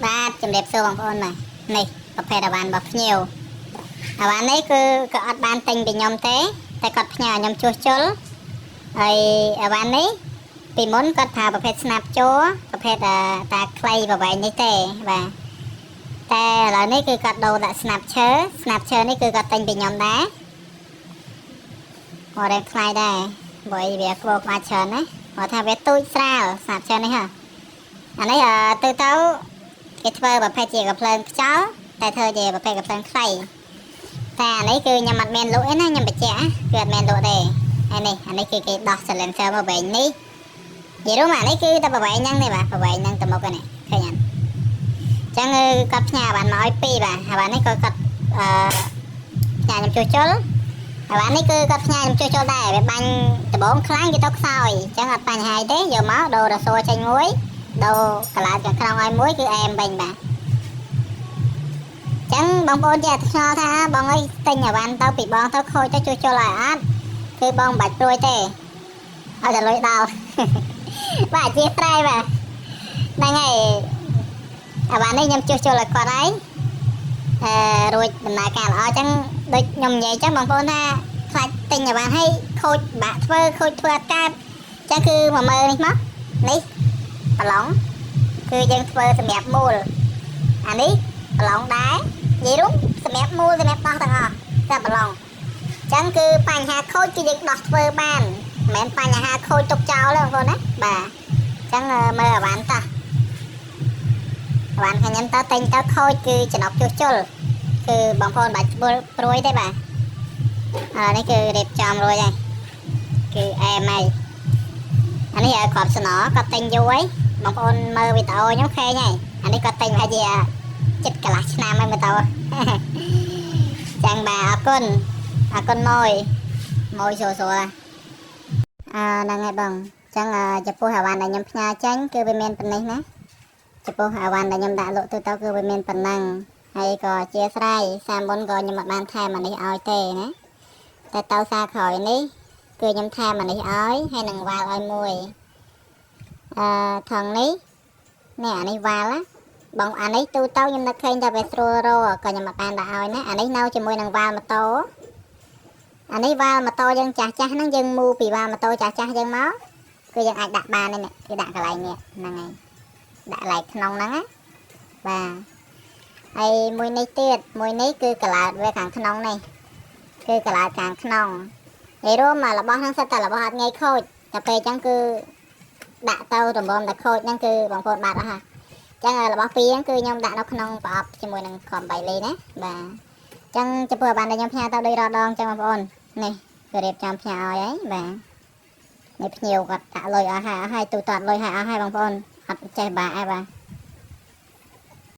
បាទជំរាបសួរបងប្អូនបាទនេះប្រភេទអវ៉ាន់របស់ភ្ញៀវអវ៉ាន់នេះគឺក៏អត់បានទិញពីខ្ញុំទេតែគាត់ផ្ញើឲ្យខ្ញុំជួសជុលហើយអវ៉ាន់នេះពីមុនគាត់ថាប្រភេទស្នាប់ជ័រប្រភេទតាខ្លីប្រវែងនេះទេបាទតែឥឡូវនេះគឺគាត់ដូរដាក់ស្នាប់ឈើនេះគឺគាត់ទិញពីខ្ញុំដែរមករៀងថ្លៃដែរបើវាក្បោក្បាច់ច្រើនណាគាត់ថាវាទូចស្រាលស្នាប់ឈើនេះហ៎អានេះទៅគេធ្វើប្រភេទជាកំភ្លើងខ្យល់តែធ្វើជាប្រភេទកំភ្លើងខ្លីតែអានេះគឺខ្ញុំអត់មានលក់ទេណាខ្ញុំបញ្ជាក់គឺអត់មានលក់ទេហើយនេះអានេះគឺគេដោះ silencer មកវិញនេះនិយាយរួមអានេះគឺតែប្រវែងហ្នឹងទេបាទប្រវែងហ្នឹងទៅមុខនេះឃើញអត់អញ្ចឹងគាត់ផ្ញើបានមកឲ្យពីរបាទហើយបាននេះគាត់ផ្ញើខ្ញុំជួសជុលហើយបាននេះគឺគាត់ផ្ញើខ្ញុំជួសជុលដែរវាបាញ់ដបងខ្លាំងគេទៅខ្សោយអញ្ចឹងអត់បញ្ហាទេយកមកដូររស័រចេញមួយដូរកន្លៅខាងក្នុងឲ្យមួយគឺអែមវិញបាទចឹងបងប្អូនចេះឆ្ងល់ថាបងអើយទិញអវ៉ាន់ទៅពីបងទៅខូចទៅជួសជុលឲ្យអត់គឺបងមិនបាច់ព្រួយទេឲ្យតែលុយដល់បាទជាស្រ័យបាទហ្នឹងហើយអវ៉ាន់នេះខ្ញុំជួសជុលឲ្យគាត់ហើយរួចដំណើរការល្អចឹងដូចខ្ញុំនិយាយចឹងបងប្អូនថាខ្លាចទិញអវ៉ាន់ឲ្យខូចបាក់ធ្វើអត់កើតចឹងគឺមកមើលនេះមកនេះប្រឡងគឺយើងធ្វើសម្រាប់មូលអានេះប្រឡងដែរនិយាយរួមសម្រាប់មូលសម្រាប់ដោះទាំងអស់តែប្រឡងអញ្ចឹងគឺបញ្ហាខូចគឺយើងដោះធ្វើបានមិនមែនបញ្ហាខូចទុកចោលទេបងប្អូនណាបាទអញ្ចឹងមើលអវ៉ាន់តោះអវ៉ាន់ខាងខ្ញុំតើទិញទៅខូចគឺចំណុកជួសជុលគឺបងប្អូនបាច់ព្រួយទេបាទនេះគឺរៀបចំរួចហើយគឺអែមហើយអានេះគ្រាប់ស្នគាត់ទិញយូរហើយបងប្អូនមើលវីដេអូខ្ញុំឃើញហើយអានេះគាត់ទិញប្រហែលជាចិត្តកន្លះឆ្នាំហើយមើលទៅចឹងបាទអរគុណមួយស្រួលហ្នឹងហើយបងចឹងចំពោះអាវ៉ាន់ដែលខ្ញុំផ្ញើចេញគឺវាមានប៉ុណ្ណេះណាចំពោះអាវ៉ាន់ដែលខ្ញុំដាក់លក់ទៅគឺវាមានប៉ុណ្ណឹងហើយក៏ជាស្រ័យសាមុនក៏ខ្ញុំអត់បានថែមអានេះឲ្យទេណាតែទៅសារក្រោយនេះគឺខ្ញុំថែមអានេះឲ្យហើយនឹងវ៉ាល់ឲ្យមួយថងនេះអានេះវ៉ាល់ណាបងអានេះទូទៅខ្ញុំនឹកឃើញតែវាស្រួលរកក៏ខ្ញុំអត់បានដាក់ឲ្យណាអានេះនៅជាមួយនឹងវ៉ាល់ម៉ូតូអានេះវ៉ាល់ម៉ូតូយើងចាស់ហ្នឹងយើងមូពីវ៉ាល់ម៉ូតូចាស់យើងមកគឺយើងអាចដាក់បាននេះគឺដាក់កន្លែងនេះហ្នឹងហើយដាក់កន្លែងក្នុងហ្នឹងណាបាទហើយមួយនេះទៀតមួយនេះគឺកន្លោតវាខាងក្នុងនេះគឺកន្លោតខាងក្នុងហើយរួមរបស់ហ្នឹងសិតតែរបស់អត់ងាយខូចតែពេលអញ្ចឹងគឺដាក់ទៅរំបំតែខូចហ្នឹងគឺបងប្អូនបាត់អស់ហ่ะចឹងរបស់ពីរហ្នឹងគឺខ្ញុំដាក់នៅក្នុងប្រអប់ជាមួយនឹងខំបៃលីណាបាទចឹងចំពោះបានតែខ្ញុំផ្ញើទៅដូចរដងចឹងបងប្អូននេះគឺរៀបចំផ្ញើឲ្យហើយបាទនេះភ្ញៀវគាត់ដាក់លុយអស់ហើយទូទាត់លុយឲ្យអស់ហើយបងប្អូនអត់ចេះបាក់ឯបាទ